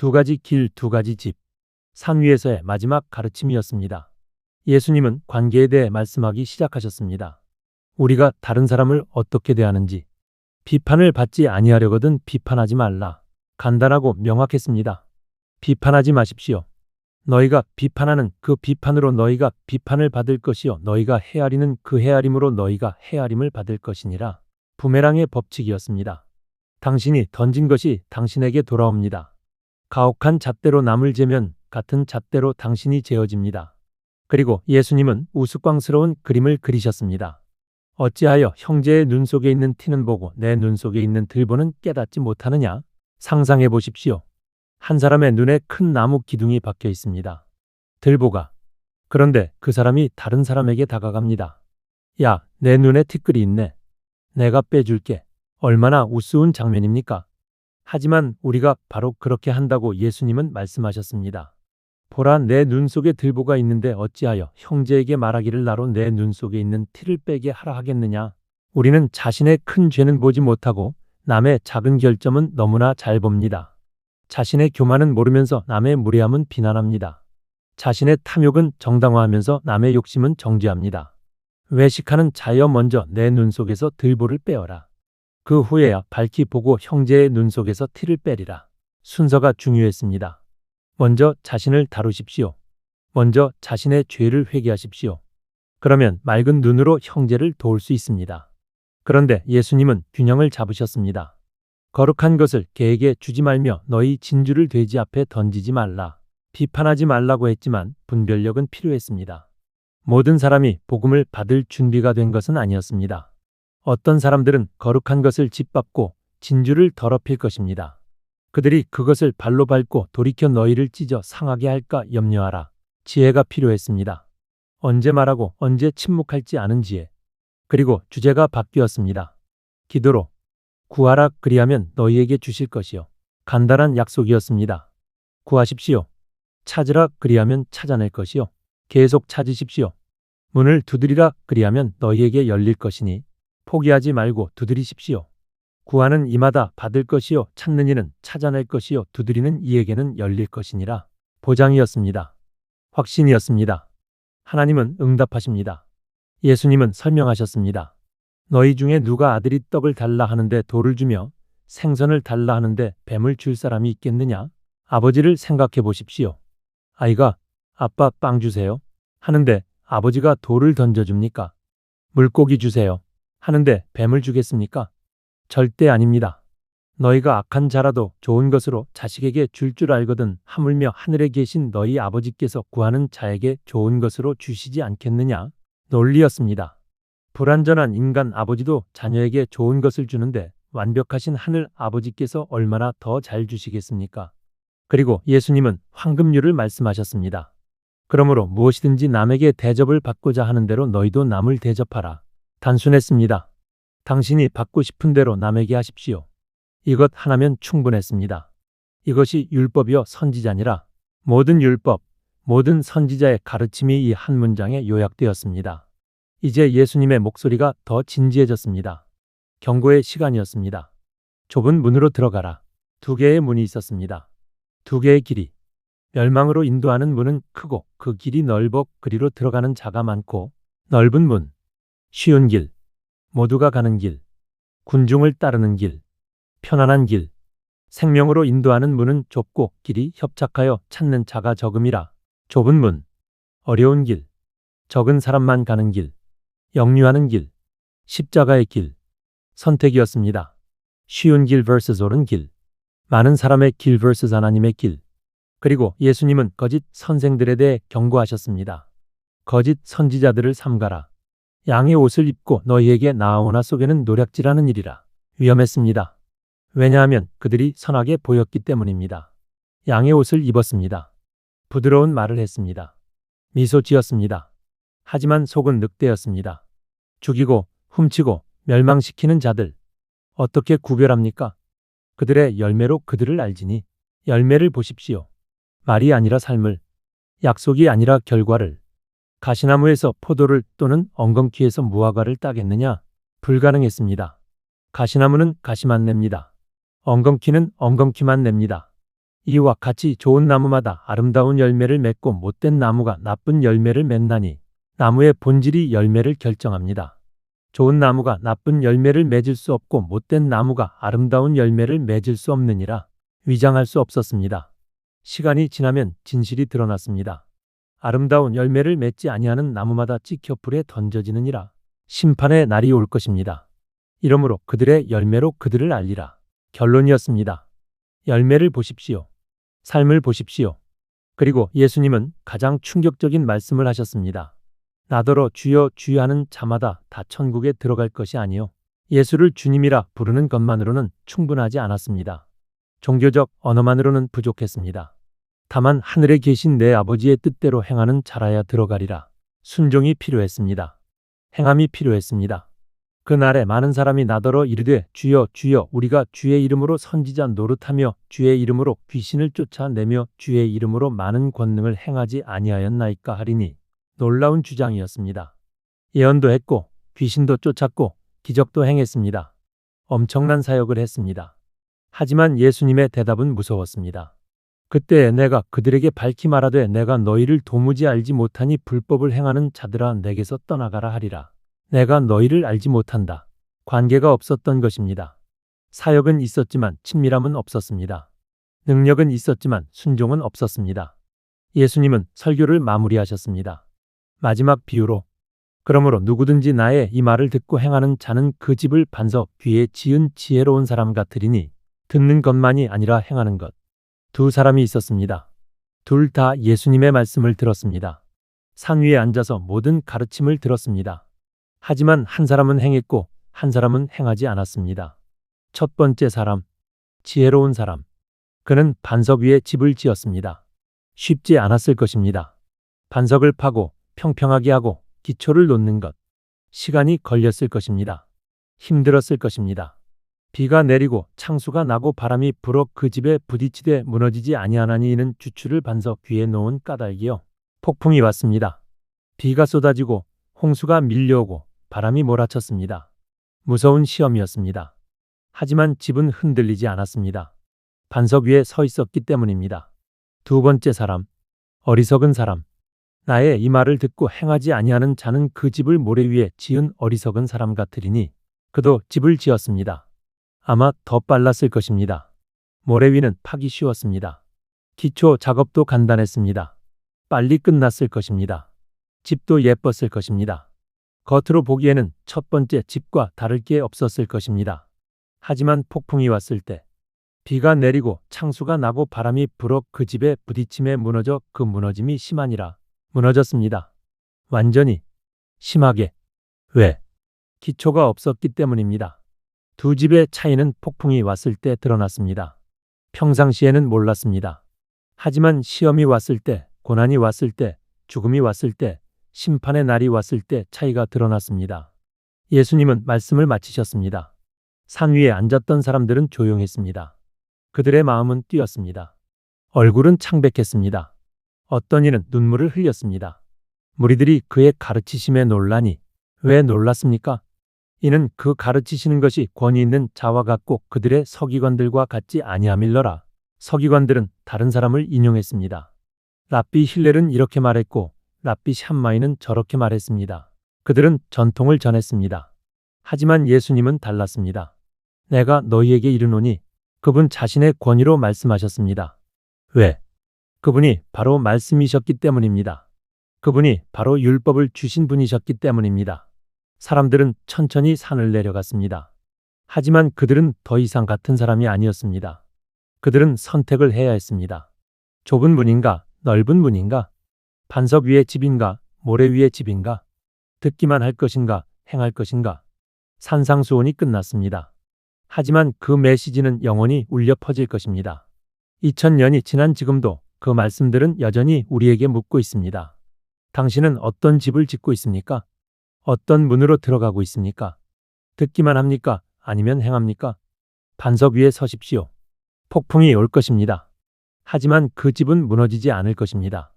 두 가지 길, 두 가지 집. 산 위에서의 마지막 가르침이었습니다. 예수님은 관계에 대해 말씀하기 시작하셨습니다. 우리가 다른 사람을 어떻게 대하는지, 비판을 받지 아니하려거든 비판하지 말라. 간단하고 명확했습니다. 비판하지 마십시오. 너희가 비판하는 그 비판으로 너희가 비판을 받을 것이요 너희가 헤아리는 그 헤아림으로 너희가 헤아림을 받을 것이니라. 부메랑의 법칙이었습니다. 당신이 던진 것이 당신에게 돌아옵니다. 가혹한 잣대로 남을 재면 같은 잣대로 당신이 재어집니다. 그리고 예수님은 우스꽝스러운 그림을 그리셨습니다. 어찌하여 형제의 눈 속에 있는 티는 보고 내 눈 속에 있는 들보는 깨닫지 못하느냐? 상상해 보십시오. 한 사람의 눈에 큰 나무 기둥이 박혀 있습니다. 들보가. 그런데 그 사람이 다른 사람에게 다가갑니다. 야, 내 눈에 티끌이 있네. 내가 빼줄게. 얼마나 우스운 장면입니까? 하지만 우리가 바로 그렇게 한다고 예수님은 말씀하셨습니다. 보라, 내 눈 속에 들보가 있는데 어찌하여 형제에게 말하기를 나로 내 눈 속에 있는 티를 빼게 하라 하겠느냐? 우리는 자신의 큰 죄는 보지 못하고 남의 작은 결점은 너무나 잘 봅니다. 자신의 교만은 모르면서 남의 무례함은 비난합니다. 자신의 탐욕은 정당화하면서 남의 욕심은 정죄합니다. 외식하는 자여 먼저 내 눈 속에서 들보를 빼어라. 그 후에야 밝히 보고 형제의 눈 속에서 티를 빼리라. 순서가 중요했습니다. 먼저 자신을 다루십시오. 먼저 자신의 죄를 회개하십시오. 그러면 맑은 눈으로 형제를 도울 수 있습니다. 그런데 예수님은 균형을 잡으셨습니다. 거룩한 것을 개에게 주지 말며 너희 진주를 돼지 앞에 던지지 말라. 비판하지 말라고 했지만 분별력은 필요했습니다. 모든 사람이 복음을 받을 준비가 된 것은 아니었습니다. 어떤 사람들은 거룩한 것을 짓밟고 진주를 더럽힐 것입니다. 그들이 그것을 발로 밟고 돌이켜 너희를 찢어 상하게 할까 염려하라. 지혜가 필요했습니다. 언제 말하고 언제 침묵할지 아는 지혜. 그리고 주제가 바뀌었습니다. 기도로. 구하라 그리하면 너희에게 주실 것이요. 간단한 약속이었습니다. 구하십시오. 찾으라 그리하면 찾아낼 것이요. 계속 찾으십시오. 문을 두드리라 그리하면 너희에게 열릴 것이니 포기하지 말고 두드리십시오. 구하는 이마다 받을 것이요 찾는 이는 찾아낼 것이요 두드리는 이에게는 열릴 것이니라. 보장이었습니다. 확신이었습니다. 하나님은 응답하십니다. 예수님은 설명하셨습니다. 너희 중에 누가 아들이 떡을 달라 하는데 돌을 주며 생선을 달라 하는데 뱀을 줄 사람이 있겠느냐? 아버지를 생각해 보십시오. 아이가 아빠 빵 주세요 하는데 아버지가 돌을 던져줍니까? 물고기 주세요 하는데 뱀을 주겠습니까? 절대 아닙니다. 너희가 악한 자라도 좋은 것으로 자식에게 줄 줄 알거든 하물며 하늘에 계신 너희 아버지께서 구하는 자에게 좋은 것으로 주시지 않겠느냐? 논리였습니다. 불완전한 인간 아버지도 자녀에게 좋은 것을 주는데 완벽하신 하늘 아버지께서 얼마나 더 잘 주시겠습니까? 그리고 예수님은 황금률을 말씀하셨습니다. 그러므로 무엇이든지 남에게 대접을 받고자 하는 대로 너희도 남을 대접하라. 단순했습니다. 당신이 받고 싶은 대로 남에게 하십시오. 이것 하나면 충분했습니다. 이것이 율법이요 선지자니라. 모든 율법, 모든 선지자의 가르침이 이 한 문장에 요약되었습니다. 이제 예수님의 목소리가 더 진지해졌습니다. 경고의 시간이었습니다. 좁은 문으로 들어가라. 두 개의 문이 있었습니다. 두 개의 길이. 멸망으로 인도하는 문은 크고 그 길이 넓어 그리로 들어가는 자가 많고 넓은 문. 쉬운 길. 모두가 가는 길. 군중을 따르는 길. 편안한 길. 생명으로 인도하는 문은 좁고 길이 협착하여 찾는 자가 적음이라. 좁은 문. 어려운 길. 적은 사람만 가는 길. 역류하는 길. 십자가의 길. 선택이었습니다. 쉬운 길 vs 옳은 길. 많은 사람의 길 vs 하나님의 길. 그리고 예수님은 거짓 선생들에 대해 경고하셨습니다. 거짓 선지자들을 삼가라. 양의 옷을 입고 너희에게 나아오나 속에는 노략질하는 일이라. 위험했습니다. 왜냐하면 그들이 선하게 보였기 때문입니다. 양의 옷을 입었습니다. 부드러운 말을 했습니다. 미소 지었습니다. 하지만 속은 늑대였습니다. 죽이고 훔치고 멸망시키는 자들. 어떻게 구별합니까? 그들의 열매로 그들을 알지니. 열매를 보십시오. 말이 아니라 삶을. 약속이 아니라 결과를. 가시나무에서 포도를 또는 엉겅퀴에서 무화과를 따겠느냐? 불가능했습니다. 가시나무는 가시만 냅니다. 엉겅퀴는 엉겅퀴만 냅니다. 이와 같이 좋은 나무마다 아름다운 열매를 맺고 못된 나무가 나쁜 열매를 맺나니 나무의 본질이 열매를 결정합니다. 좋은 나무가 나쁜 열매를 맺을 수 없고 못된 나무가 아름다운 열매를 맺을 수 없느니라. 위장할 수 없었습니다. 시간이 지나면 진실이 드러났습니다. 아름다운 열매를 맺지 아니하는 나무마다 찍혀 불에 던져지느니라. 심판의 날이 올 것입니다. 이러므로 그들의 열매로 그들을 알리라. 결론이었습니다. 열매를 보십시오. 삶을 보십시오. 그리고 예수님은 가장 충격적인 말씀을 하셨습니다. 나더러 주여 주여 하는 자마다 다 천국에 들어갈 것이 아니요 예수를 주님이라 부르는 것만으로는 충분하지 않았습니다. 종교적 언어만으로는 부족했습니다. 다만 하늘에 계신 내 아버지의 뜻대로 행하는 자라야 들어가리라. 순종이 필요했습니다. 행함이 필요했습니다. 그날에 많은 사람이 나더러 이르되 주여 주여 우리가 주의 이름으로 선지자 노릇하며 주의 이름으로 귀신을 쫓아내며 주의 이름으로 많은 권능을 행하지 아니하였나이까 하리니 놀라운 주장이었습니다. 예언도 했고 귀신도 쫓았고 기적도 행했습니다. 엄청난 사역을 했습니다. 하지만 예수님의 대답은 무서웠습니다. 그때 내가 그들에게 밝히 말하되 내가 너희를 도무지 알지 못하니 불법을 행하는 자들아 내게서 떠나가라 하리라. 내가 너희를 알지 못한다. 관계가 없었던 것입니다. 사역은 있었지만 친밀함은 없었습니다. 능력은 있었지만 순종은 없었습니다. 예수님은 설교를 마무리하셨습니다. 마지막 비유로 그러므로 누구든지 나의 이 말을 듣고 행하는 자는 그 집을 반석 위에 지은 지혜로운 사람 같으리니 듣는 것만이 아니라 행하는 것. 두 사람이 있었습니다. 둘 다 예수님의 말씀을 들었습니다. 산 위에 앉아서 모든 가르침을 들었습니다. 하지만 한 사람은 행했고 한 사람은 행하지 않았습니다. 첫 번째 사람, 지혜로운 사람. 그는 반석 위에 집을 지었습니다. 쉽지 않았을 것입니다. 반석을 파고 평평하게 하고 기초를 놓는 것. 시간이 걸렸을 것입니다. 힘들었을 것입니다. 비가 내리고 창수가 나고 바람이 불어 그 집에 부딪히되 무너지지 아니하나니 이는 주추를 반석 위에 놓은 까닭이요. 폭풍이 왔습니다. 비가 쏟아지고 홍수가 밀려오고 바람이 몰아쳤습니다. 무서운 시험이었습니다. 하지만 집은 흔들리지 않았습니다. 반석 위에 서 있었기 때문입니다. 두 번째 사람, 어리석은 사람. 나의 이 말을 듣고 행하지 아니하는 자는 그 집을 모래 위에 지은 어리석은 사람 같으리니 그도 집을 지었습니다. 아마 더 빨랐을 것입니다. 모래 위는 파기 쉬웠습니다. 기초 작업도 간단했습니다. 빨리 끝났을 것입니다. 집도 예뻤을 것입니다. 겉으로 보기에는 첫 번째 집과 다를 게 없었을 것입니다. 하지만 폭풍이 왔을 때, 비가 내리고 창수가 나고 바람이 불어 그 집에 부딪힘에 무너져 그 무너짐이 심하니라. 무너졌습니다. 완전히, 심하게. 왜? 기초가 없었기 때문입니다. 두 집의 차이는 폭풍이 왔을 때 드러났습니다. 평상시에는 몰랐습니다. 하지만 시험이 왔을 때, 고난이 왔을 때, 죽음이 왔을 때, 심판의 날이 왔을 때 차이가 드러났습니다. 예수님은 말씀을 마치셨습니다. 산 위에 앉았던 사람들은 조용했습니다. 그들의 마음은 뛰었습니다. 얼굴은 창백했습니다. 어떤 이는 눈물을 흘렸습니다. 무리들이 그의 가르치심에 놀라니 왜 놀랐습니까? 이는 그 가르치시는 것이 권위 있는 자와 같고 그들의 서기관들과 같지 아니함일러라. 서기관들은 다른 사람을 인용했습니다. 랍비 힐렐은 이렇게 말했고 랍비 샴마이는 저렇게 말했습니다. 그들은 전통을 전했습니다. 하지만 예수님은 달랐습니다. 내가 너희에게 이르노니 그분 자신의 권위로 말씀하셨습니다. 왜? 그분이 바로 말씀이셨기 때문입니다. 그분이 바로 율법을 주신 분이셨기 때문입니다. 사람들은 천천히 산을 내려갔습니다. 하지만 그들은 더 이상 같은 사람이 아니었습니다. 그들은 선택을 해야 했습니다. 좁은 문인가, 넓은 문인가, 반석 위의 집인가, 모래 위의 집인가, 듣기만 할 것인가, 행할 것인가. 산상수훈이 끝났습니다. 하지만 그 메시지는 영원히 울려 퍼질 것입니다. 2000년이 지난 지금도 그 말씀들은 여전히 우리에게 묻고 있습니다. 당신은 어떤 집을 짓고 있습니까? 어떤 문으로 들어가고 있습니까? 듣기만 합니까? 아니면 행합니까? 반석 위에 서십시오. 폭풍이 올 것입니다. 하지만 그 집은 무너지지 않을 것입니다.